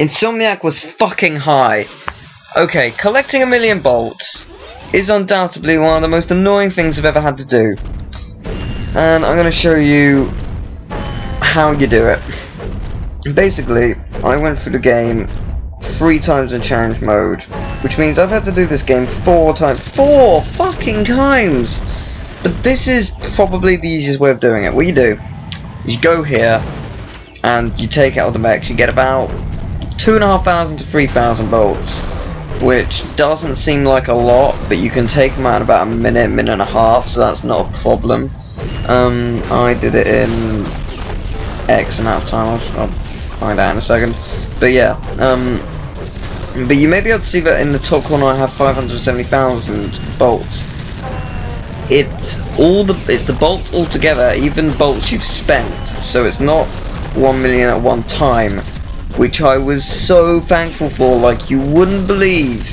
Insomniac was fucking high. Okay, collecting 1,000,000 bolts is undoubtedly one of the most annoying things I've ever had to do. And I'm going to show you how you do it. Basically, I went through the game 3 times in challenge mode, which means I've had to do this game 4 times. 4 fucking times! But this is probably the easiest way of doing it. What you do is you go here and you take out the mechs. You get about 2,500 to 3,000 bolts, which doesn't seem like a lot, but you can take them out in about a minute, minute and a half, so that's not a problem. I did it in X amount of time. I'll find out in a second. But yeah, but you may be able to see that in the top corner I have 570,000 bolts. It's the bolts all together, even bolts you've spent. So it's not 1,000,000 at one time, which I was so thankful for, like you wouldn't believe,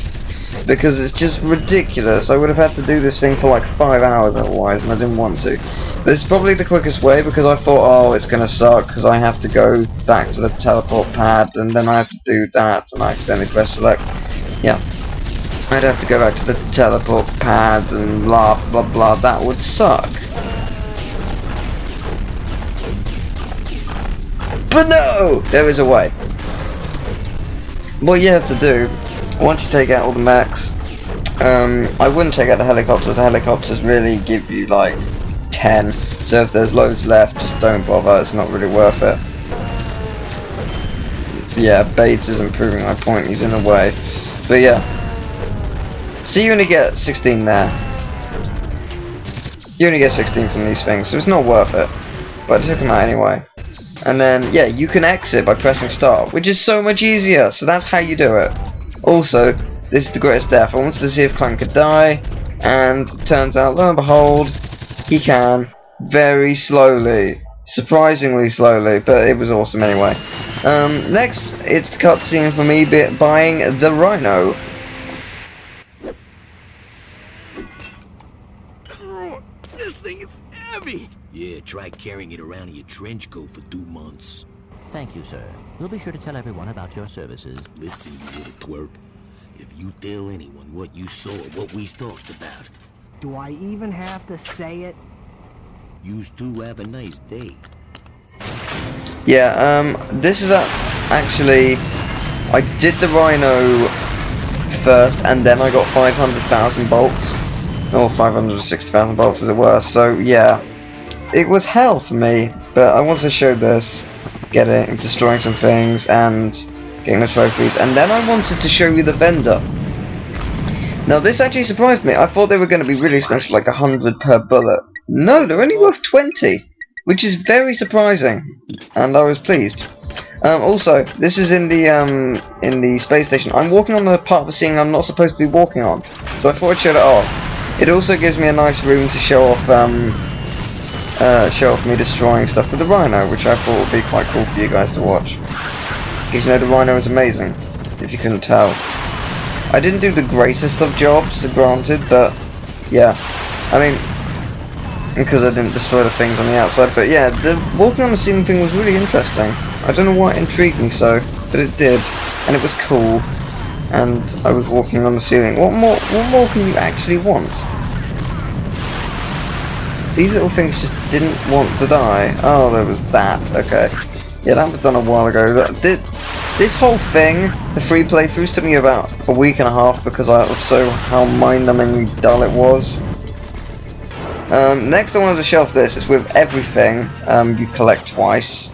because it's just ridiculous. I would have had to do this thing for like 5 hours otherwise, and I didn't want to. But it's probably the quickest way, because I thought, oh, it's gonna suck because I have to go back to the teleport pad and then I have to do that and I accidentally press select. Yeah, I'd have to go back to the teleport pad and blah blah blah. That would suck. But no, there is a way. What you have to do, once you take out all the mechs, I wouldn't take out the helicopters. The helicopters really give you like 10, so if there's loads left, just don't bother, it's not really worth it. Yeah, Bates isn't proving my point, he's in the way. But yeah, so you only get 16 there. You only get 16 from these things, so it's not worth it. But I took them out anyway. And then, yeah, you can exit by pressing start, which is so much easier, so that's how you do it. Also, this is the greatest death. I wanted to see if Clank could die, and turns out, lo and behold, he can, very slowly, surprisingly slowly, but it was awesome anyway. Next, it's the cutscene for me buying the Rhino. This thing is heavy! Yeah, try carrying it around in your trench coat for 2 months. Thank you, sir. We'll be sure to tell everyone about your services. Listen, you little twerp. If you tell anyone what you saw, what we talked about, Do I even have to say it? you two have a nice day. Yeah, this is actually, I did the Rhino first, and then I got 500,000 bolts, or 560,000 bolts as it were, so yeah, it was hell for me, but I wanted to show this, destroying some things, and getting the trophies, and then I wanted to show you the vendor. Now this actually surprised me. I thought they were going to be really expensive, like 100 per bullet. No, they're only worth 20, which is very surprising, and I was pleased. Also, this is in the space station. I'm walking on the part of the scene I'm not supposed to be walking on, so I thought I'd show it off. It also gives me a nice room to show off me destroying stuff with the Rhino, which I thought would be quite cool for you guys to watch. Because you know the Rhino is amazing, if you couldn't tell. I didn't do the greatest of jobs, granted, but yeah, I mean, because I didn't destroy the things on the outside, but yeah, the walking on the ceiling thing was really interesting. I don't know why it intrigued me so, but it did, and it was cool, and I was walking on the ceiling. What more can you actually want? These little things just didn't want to die. Oh, there was that, okay. Yeah, that was done a while ago. This whole thing, the free playthroughs, took me about a week and a half because of how mind-numbingly dull it was. Next I wanted to show off this. It's with everything you collect twice.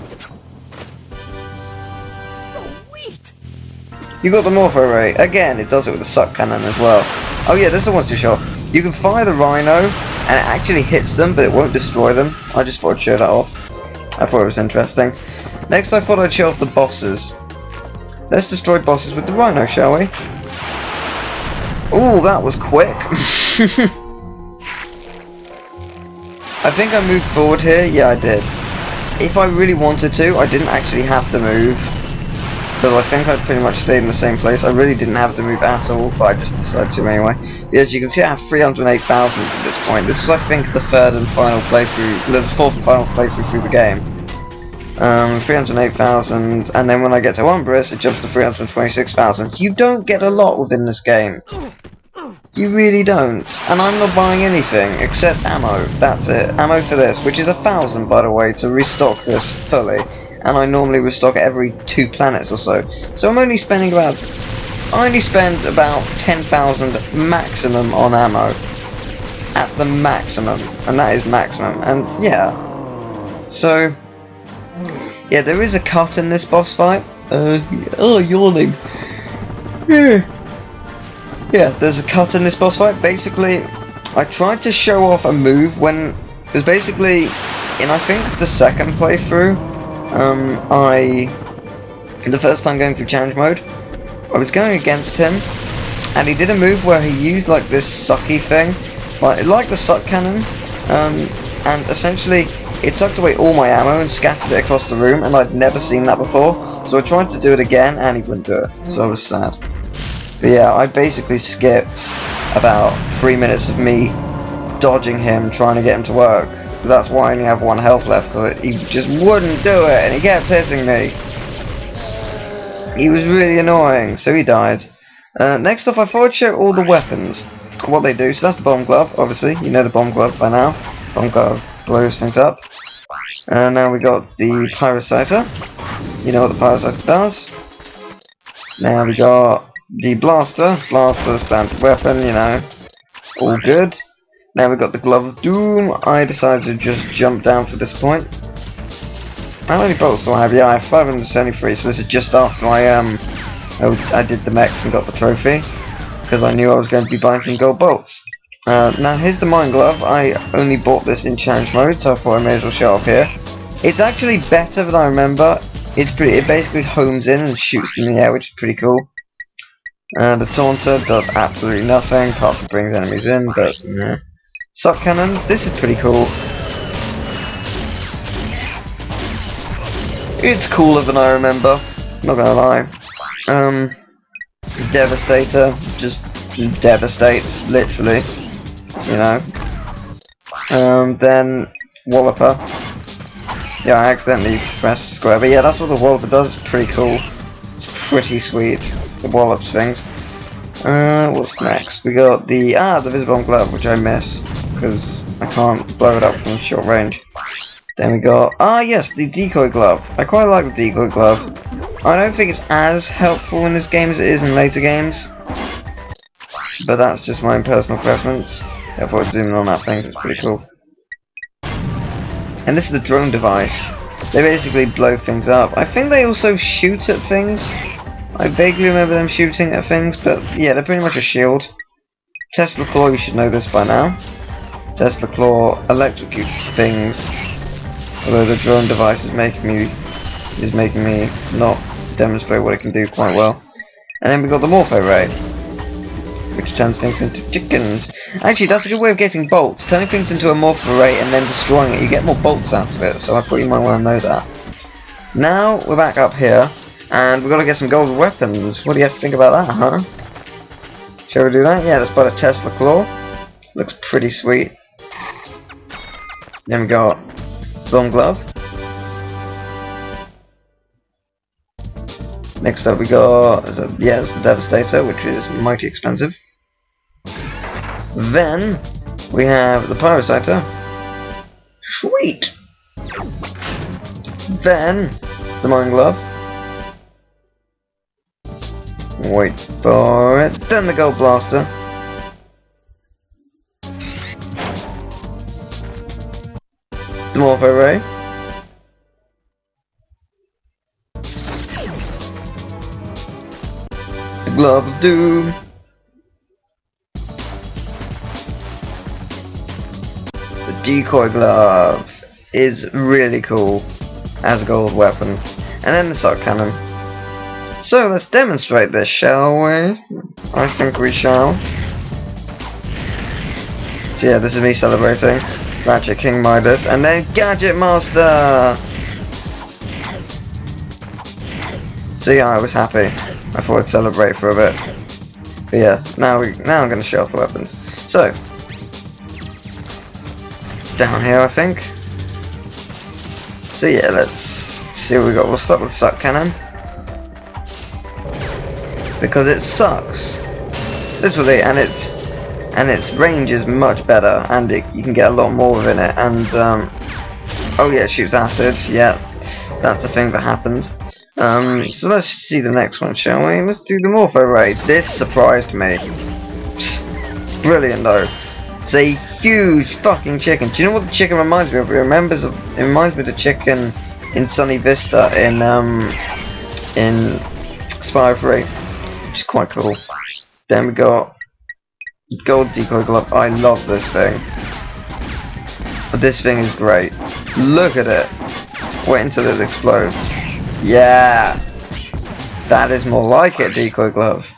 Sweet! You got the Morpho Ray. Again, it does it with the suck cannon as well. Oh yeah, this I wanted to show off. You can fire the Rhino, and it actually hits them, but it won't destroy them. I just thought I'd show that off. I thought it was interesting. Next I thought I'd show off the bosses. Let's destroy bosses with the Rhino, shall we? Ooh, that was quick. I think I moved forward here. Yeah, I did. If I really wanted to, I didn't actually have to move, because I think I'd pretty much stayed in the same place. I really didn't have to move at all, but I just decided to anyway. As you can see, I have 308,000 at this point. This is, I think, the fourth and final playthrough through the game. 308,000, and then when I get to Umbris, it jumps to 326,000. You don't get a lot within this game. You really don't. And I'm not buying anything except ammo. That's it. Ammo for this, which is 1,000 by the way, to restock this fully. And I normally restock it every 2 planets or so. So I'm only spending about... I only spend about 10,000 maximum on ammo. At the maximum. And that is maximum. And yeah. So... yeah, there is a cut in this boss fight. Yawning. Yeah, there's a cut in this boss fight. Basically, I tried to show off a move when... because basically, in I think the second playthrough, the first time going through challenge mode, I was going against him, and he did a move where he used like this sucky thing, like the suck cannon, and essentially it sucked away all my ammo and scattered it across the room, and I'd never seen that before, so I tried to do it again and he wouldn't do it, so I was sad. But yeah, I basically skipped about 3 minutes of me dodging him, trying to get him to work. That's why I only have 1 health left, because he just wouldn't do it, and he kept hitting me. He was really annoying, so he died. Next up, I thought I'd show all the weapons, what they do. So that's the bomb glove, obviously. You know the bomb glove by now. Bomb glove blows things up. And now we got the Pyrocyter. You know what the Pyrocyter does. Now we got the Blaster. Blaster, standard weapon, you know. All good. Now we got the Glove of Doom. I decided to just jump down for this point. How many bolts do I have? Yeah, I have 573, so this is just after I did the mechs and got the trophy, because I knew I was going to be buying some gold bolts. Now here's the Mine Glove. I only bought this in challenge mode, so I thought I may as well show off here. It's actually better than I remember. It basically homes in and shoots in the air, which is pretty cool. The Taunter does absolutely nothing, apart from bringing enemies in, but yeah. Suck Cannon, this is pretty cool. It's cooler than I remember, not gonna lie. Devastator just devastates, literally, so, you know. Then Walloper. Yeah, I accidentally pressed square, but yeah, that's what the Walloper does. It's pretty cool. It's pretty sweet, the Wallops things. What's next? We got the Visibomb Glove, which I miss because I can't blow it up from short range. Then we got yes, the Decoy Glove. I quite like the Decoy Glove. I don't think it's as helpful in this game as it is in later games, but that's just my own personal preference. I thought zooming on that thing, it's pretty cool. And this is the drone device. They basically blow things up. I think they also shoot at things. I vaguely remember them shooting at things, but yeah, they're pretty much a shield. Tesla Claw, you should know this by now. Tesla Claw electrocutes things, although the drone device is making me not demonstrate what it can do quite well. And then we got the Morpho Ray, which turns things into chickens. Actually, that's a good way of getting bolts. Turning things into a Morpho Ray and then destroying it, you get more bolts out of it, so I thought you might want to know that. Now, we're back up here, and we've got to get some golden weapons. What do you think about that, huh? Shall we do that? Yeah, let's buy the Tesla Claw. Looks pretty sweet. Then we got Bomb Glove. Next up we got, it's the Devastator, which is mighty expensive. Then we have the Pyrocyter. Sweet! Then the Mine Glove. Wait for it. Then the Gold Blaster. The Morpho Ray. The Glove of Doom. The Decoy Glove is really cool as a gold weapon. And then the Suck Cannon. So let's demonstrate this, shall we? I think we shall. So yeah, this is me celebrating. Ratchet King Midas, and then Gadget Master! So yeah, I was happy. I thought I'd celebrate for a bit. But yeah, now I'm gonna show off the weapons. So down here I think. So yeah, let's see what we got. We'll start with Suck Cannon. Because it sucks. Literally, and its range is much better, and you can get a lot more within it. And oh yeah, it shoots acid. Yeah, that's a thing that happens. So let's see the next one, shall we? Let's do the Morpho Raid. This surprised me. It's brilliant though. It's a huge fucking chicken. Do you know what the chicken reminds me of? It reminds me of the chicken in Sunny Vista in Spyro 3, which is quite cool. Then we got Gold Decoy Glove. I love this thing. This thing is great. Look at it. Wait until it explodes. Yeah, that is more like it. Decoy Glove.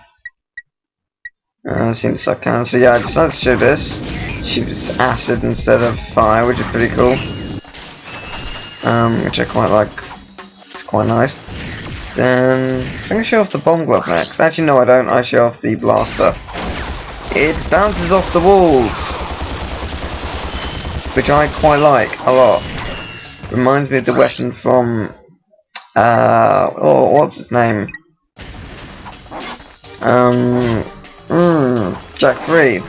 Seems to suck cannon. So yeah, I decided to show this. Shoots acid instead of fire, which is pretty cool. Which I quite like. It's quite nice. Then I think I show off the Bomb Glove next. Actually, no, I don't. I show off the blaster. It bounces off the walls, which I quite like a lot. Reminds me of the weapon from oh, what's its name? Jak 3.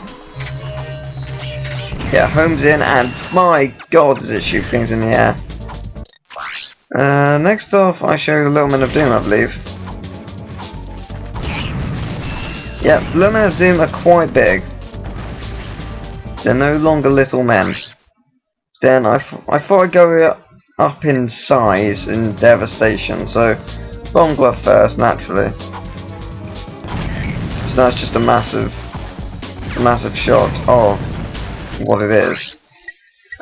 Yeah, homes in, and my god, does it shoot things in the air. Next off, I show the Little Men of Doom, I believe. Yeah, Little Men of Doom are quite big. They're no longer little men. Then I thought I'd go up in size and devastation, so Bomb Glove first, naturally. So that's just a massive shot of what it is.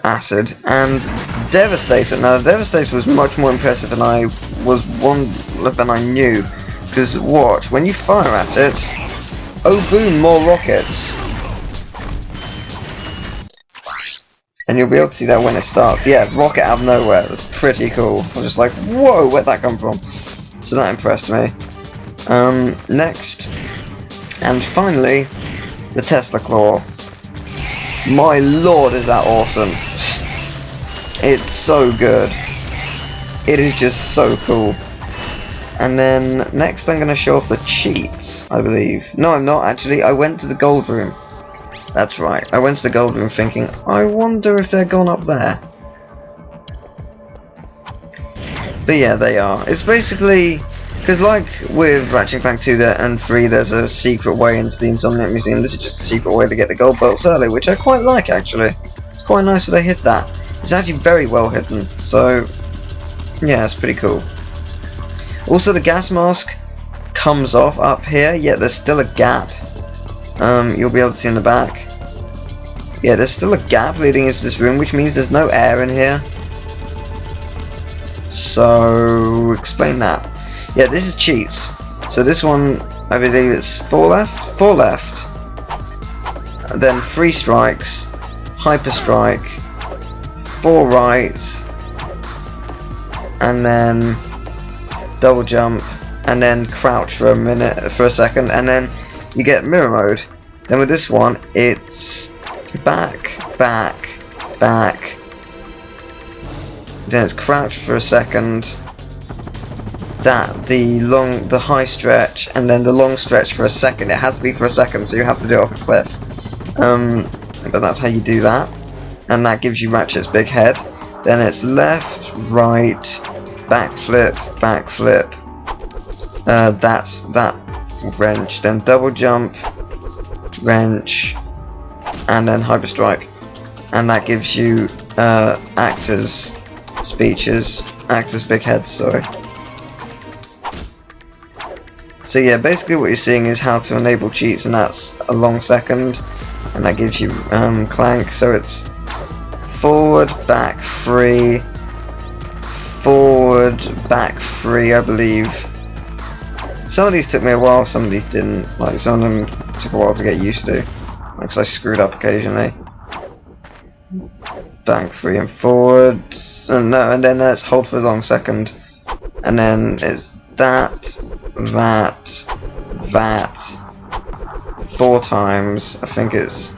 Acid and Devastator. Now the Devastator was much more impressive than I knew, because watch, when you fire at it, oh boom, more rockets. And you'll be able to see that when it starts. Yeah, rocket out of nowhere. That's pretty cool. I'm just like, whoa, where'd that come from? So that impressed me. Next, and finally, the Tesla Claw. My lord, is that awesome. It's so good. It is just so cool. And then next I'm going to show off the cheats, I believe. No, I'm not actually. I went to the gold room. That's right. I went to the gold room thinking, I wonder if they're gone up there. But yeah, they are. It's basically, because like with Ratchet & Clank 2 and 3, there's a secret way into the Insomniac Museum. This is just a secret way to get the gold bolts early, which I quite like actually. It's quite nice that they hid that. It's actually very well hidden, so yeah, it's pretty cool. Also, the gas mask comes off up here, yet there's still a gap. You'll be able to see in the back. Yeah, there's still a gap leading into this room, which means there's no air in here. So, explain that. Yeah, this is cheats. So this one, I believe it's 4 left? 4 left. Then 3 strikes, hyper strike, 4 right, and then double jump, and then crouch for a second, and then you get mirror mode. Then with this one, it's back, back, back. Then it's crouched for a second. The high stretch, and then the long stretch for a second. It has to be for a second, so you have to do it off a cliff. But that's how you do that, and that gives you Ratchet's big head. Then it's left, right, backflip, backflip. That's that wrench. Then double jump, wrench, and then hyper strike, and that gives you actors' speeches, actors' big heads. Sorry. So yeah, basically what you're seeing is how to enable cheats, and that's a long second, and that gives you Clank. So it's forward, back, free, forward, back, free, I believe. Some of these took me a while, some of these didn't. Like some of them took a while to get used to, because I screwed up occasionally. Back, free, and forward. And then it's hold for a long second, and then it's that, 4 times. I think it's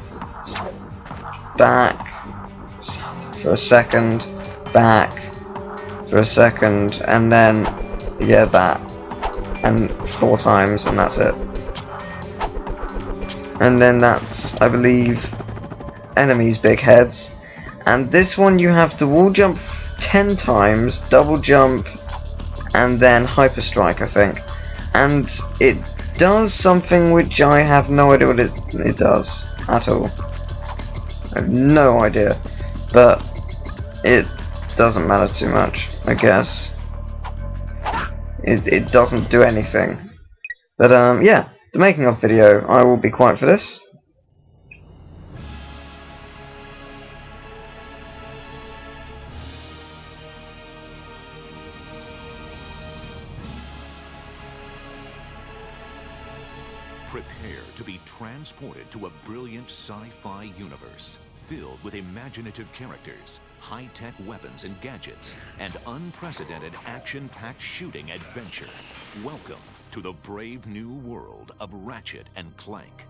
back for a second, back, for a second, and then yeah, that, and 4 times, and that's it. And then that's, I believe, enemies' big heads. And this one you have to wall jump 10 times, double jump, and then hyper strike, I think. And it does something which I have no idea what it does at all. I have no idea, but it doesn't matter too much, I guess. It doesn't do anything. But yeah, the making of video, I will be quiet for this. Prepare to be transported to a brilliant sci-fi universe filled with imaginative characters, high-tech weapons and gadgets, and unprecedented action-packed shooting adventure. Welcome to the brave new world of Ratchet and Clank.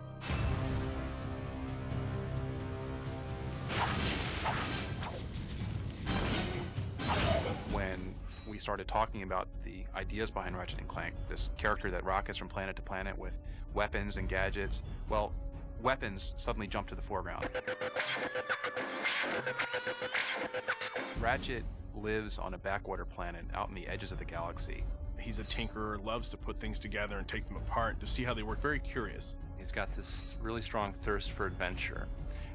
When we started talking about the ideas behind Ratchet and Clank, this character that rockets from planet to planet with weapons and gadgets, well, weapons suddenly jumped to the foreground. Ratchet lives on a backwater planet out in the edges of the galaxy. He's a tinkerer, loves to put things together and take them apart to see how they work, very curious. He's got this really strong thirst for adventure.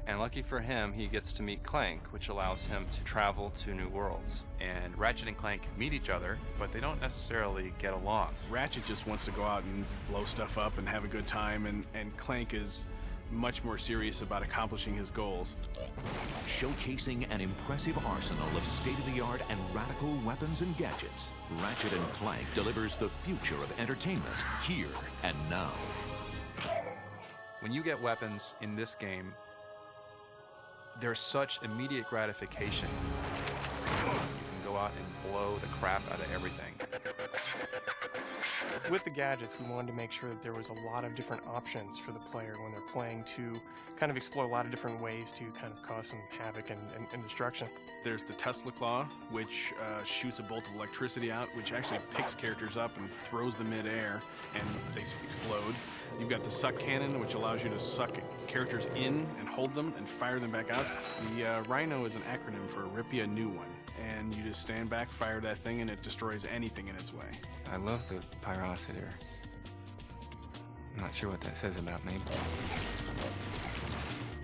And lucky for him, he gets to meet Clank, which allows him to travel to new worlds. And Ratchet and Clank meet each other, but they don't necessarily get along. Ratchet just wants to go out and blow stuff up and have a good time, and Clank is much more serious about accomplishing his goals. Showcasing an impressive arsenal of state-of-the-art and radical weapons and gadgets, Ratchet and Clank delivers the future of entertainment here and now. When you get weapons in this game, there's such immediate gratification. You can go out and blow the crap out of everything. With the gadgets, we wanted to make sure that there was a lot of different options for the player when they're playing to kind of explore a lot of different ways to kind of cause some havoc and destruction. There's the Tesla Claw, which shoots a bolt of electricity out, which actually picks characters up and throws them mid-air, and they explode. You've got the Suck Cannon, which allows you to suck characters in and hold them and fire them back out. The Rhino is an acronym for Rip Ya a New One, and you just stand back, fire that thing, and it destroys anything in its way. I love the Pyrocitor. I'm not sure what that says about me.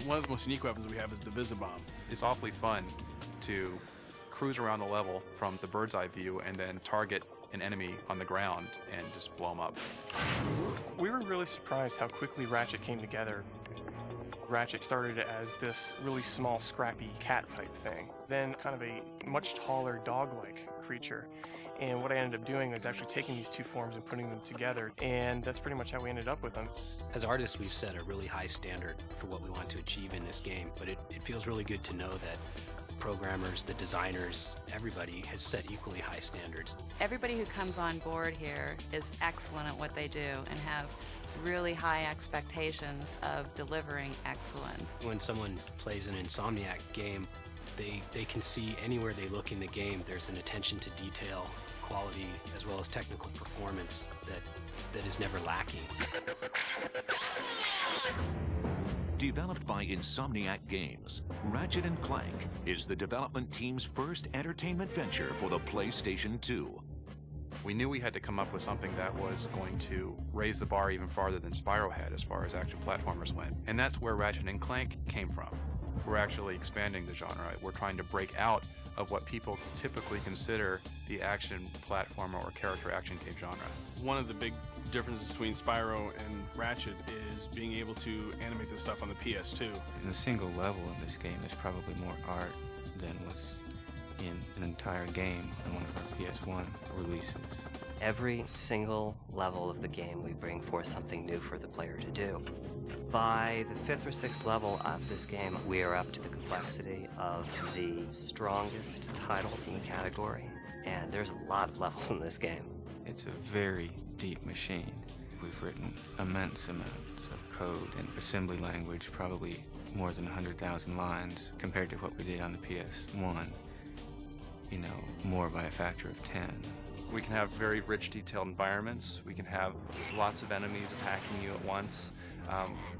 One of the most unique weapons we have is the Visibomb. It's awfully fun to cruise around the level from the bird's eye view and then target an enemy on the ground and just blow them up. We were really surprised how quickly Ratchet came together. Ratchet started as this really small, scrappy cat type thing, then kind of a much taller dog-like creature. And what I ended up doing was actually taking these two forms and putting them together, and that's pretty much how we ended up with them. As artists, we've set a really high standard for what we want to achieve in this game, but it feels really good to know that the programmers, the designers, everybody has set equally high standards. Everybody who comes on board here is excellent at what they do and have really high expectations of delivering excellence. When someone plays an Insomniac game, they can see anywhere they look in the game, there's an attention to detail, quality, as well as technical performance that is never lacking. Developed by Insomniac Games, Ratchet & Clank is the development team's first entertainment venture for the PlayStation 2. We knew we had to come up with something that was going to raise the bar even farther than Spyro had as far as action platformers went. And that's where Ratchet & Clank came from. We're actually expanding the genre. We're trying to break out of what people typically consider the action platformer or character action game genre. One of the big differences between Spyro and Ratchet is being able to animate this stuff on the PS2. And the single level of this game is probably more art than was in an entire game on one of our PS1 releases. Every single level of the game we bring forth something new for the player to do. By the 5th or 6th level of this game, we are up to the complexity of the strongest titles in the category, and there's a lot of levels in this game. It's a very deep machine. We've written immense amounts of code and assembly language, probably more than 100,000 lines compared to what we did on the PS1. you know, more by a factor of 10. We can have very rich, detailed environments. We can have lots of enemies attacking you at once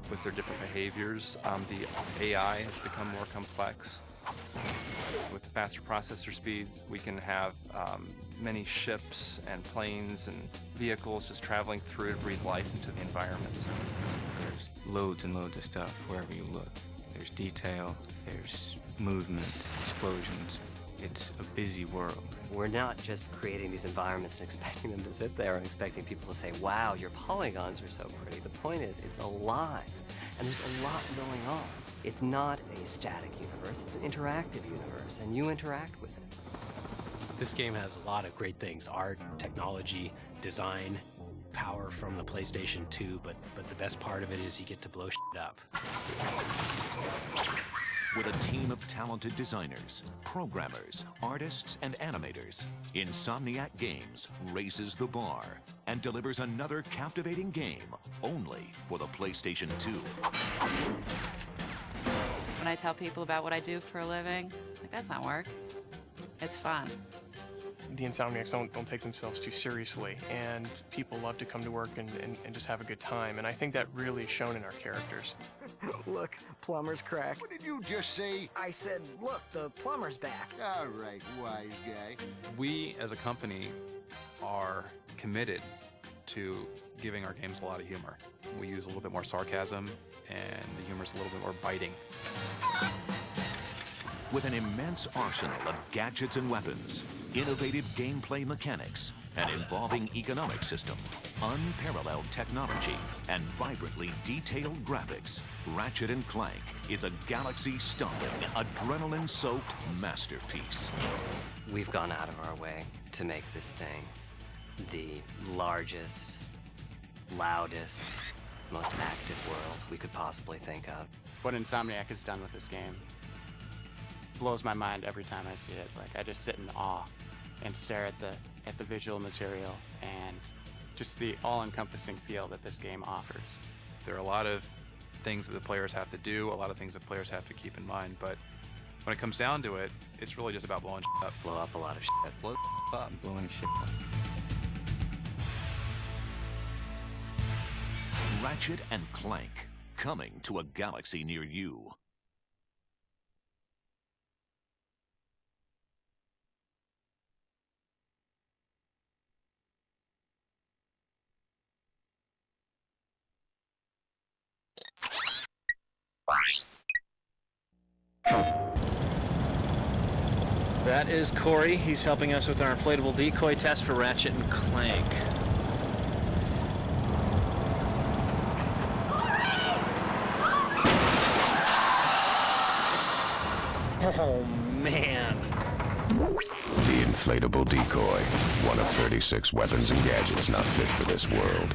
with their different behaviors. The AI has become more complex. With the faster processor speeds, we can have many ships and planes and vehicles just traveling through to breathe life into the environments. There's loads and loads of stuff wherever you look. There's detail, there's movement, explosions. It's a busy world. We're not just creating these environments and expecting them to sit there and expecting people to say, wow, your polygons are so pretty. The point is, it's alive, and there's a lot going on. It's not a static universe, it's an interactive universe, and you interact with it. This game has a lot of great things: art, technology, design, power from the PlayStation 2, but the best part of it is you get to blow shit up. With a team of talented designers, programmers, artists, and animators, Insomniac Games raises the bar and delivers another captivating game only for the PlayStation 2. When I tell people about what I do for a living, like, that's not work. It's fun. The Insomniacs don't take themselves too seriously, and people love to come to work and just have a good time, and I think that really is shown in our characters. Look, plumber's crack. What did you just say? I said, look, the plumber's back. All right, wise guy. We, as a company, are committed to giving our games a lot of humor. We use a little bit more sarcasm, and the humor's a little bit more biting. With an immense arsenal of gadgets and weapons, innovative gameplay mechanics, an evolving economic system, unparalleled technology, and vibrantly detailed graphics, Ratchet & Clank is a galaxy-stomping, adrenaline-soaked masterpiece. We've gone out of our way to make this thing the largest, loudest, most active world we could possibly think of. What Insomniac has done with this game blows my mind every time I see it. Like, I just sit in awe and stare at the visual material and just the all-encompassing feel that this game offers. There are a lot of things that the players have to do, a lot of things that players have to keep in mind, but when it comes down to it, it's really just about blowing shit up. Blow up a lot of shit. Blow up. Blowing shit up. Ratchet & Clank, coming to a galaxy near you. That is Corey. He's helping us with our inflatable decoy test for Ratchet & Clank. Oh, man. The inflatable decoy, one of 36 weapons and gadgets not fit for this world.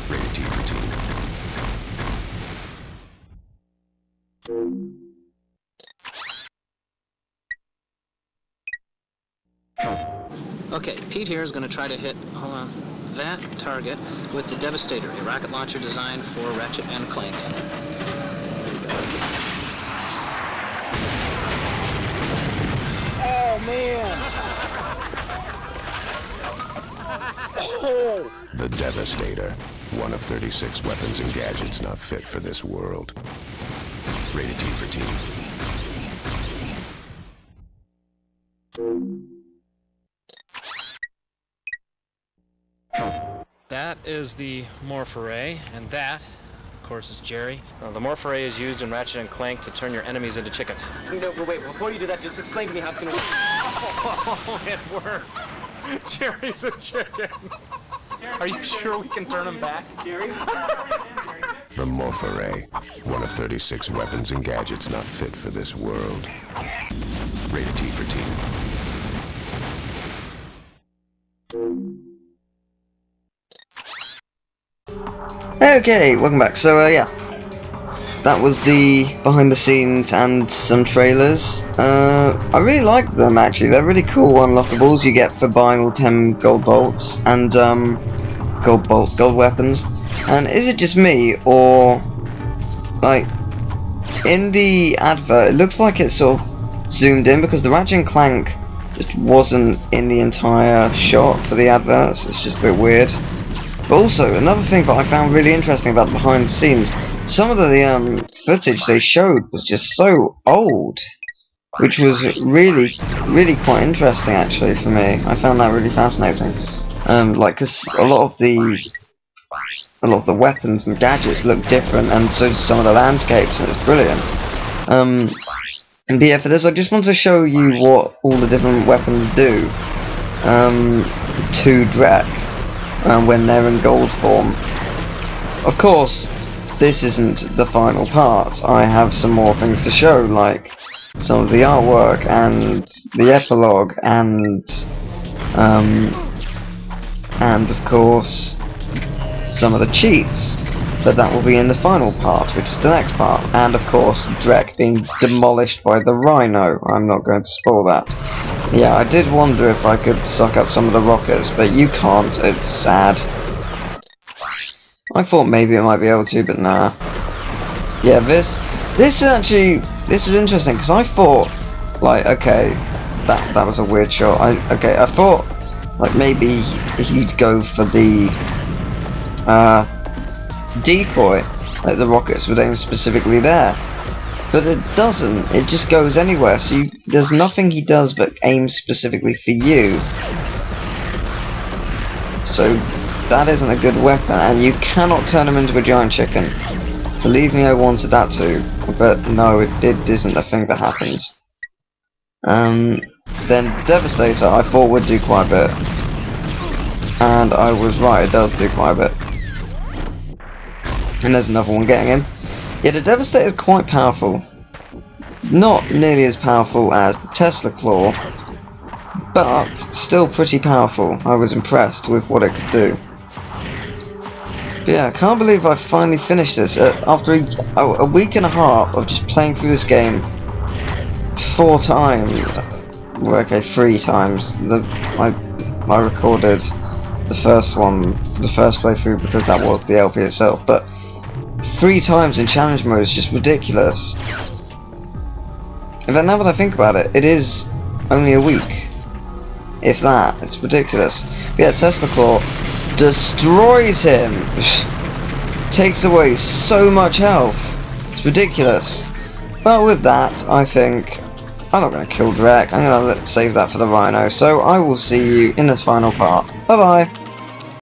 Rated T for teen. Okay, Pete here is going to try to hit, hold on, that target with the Devastator, a rocket launcher designed for Ratchet & Clank. Oh, man! Oh! The Devastator, one of 36 weapons and gadgets not fit for this world. Rated T for teen. That is the Morph Array, and that, of course, is Jerry. The Morph Array is used in Ratchet & Clank to turn your enemies into chickens. No, wait, before you do that, just explain to me how it's gonna work. Oh, it worked! Jerry's a chicken! Are you sure we can turn him back? Jerry? The Morph Array, one of 36 weapons and gadgets not fit for this world. Rated T for teen. Okay, welcome back. So, yeah. That was the behind the scenes and some trailers. I really like them, actually. They're really cool unlockables you get for buying all 10 gold bolts and gold weapons. And is it just me, or like in the advert it looks like it's sort of zoomed in, because the Ratchet & Clank just wasn't in the entire shot for the adverts. It's just a bit weird. But also, another thing that I found really interesting about the behind the scenes, some of the footage they showed was just so old, which was really quite interesting actually for me. I found that really fascinating. Like, cause a lot of the weapons and gadgets look different, and so do some of the landscapes, and it's brilliant. But yeah, for this I just want to show you what all the different weapons do to Drek when they're in gold form. Of course, this isn't the final part. I have some more things to show, like some of the artwork and the epilogue, and of course some of the cheats. But that will be in the final part, which is the next part. And of course, Drek being demolished by the Rhino. I'm not going to spoil that. Yeah, I did wonder if I could suck up some of the rockets, but you can't. It's sad. I thought maybe I might be able to, but nah. Yeah, this is interesting, because I thought, like, okay, that was a weird shot. I thought, like, maybe he'd go for the decoy, like the rockets would aim specifically there, but it doesn't. It just goes anywhere, so there's nothing he does but aim specifically for you. So that isn't a good weapon, and you cannot turn him into a giant chicken. Believe me, I wanted that too, but no, it isn't a thing that happens. Then Devastator I thought would do quite a bit, and I was right, it does do quite a bit. And there's another one getting him. Yeah, the Devastator is quite powerful. Not nearly as powerful as the Tesla Claw, but still pretty powerful. I was impressed with what it could do. But yeah, I can't believe I finally finished this. After a week and a half of just playing through this game 4 times. Well, okay, 3 times. I recorded the first playthrough, because that was the LP itself, but 3 times in challenge mode is just ridiculous. In fact, now that I think about it, it is only a week, if that. It's ridiculous. But yeah, Tesla Claw destroys him. Takes away so much health. It's ridiculous. But with that, I think I'm not going to kill Drek. I'm going to save that for the Rhino. So I will see you in the final part. Bye bye.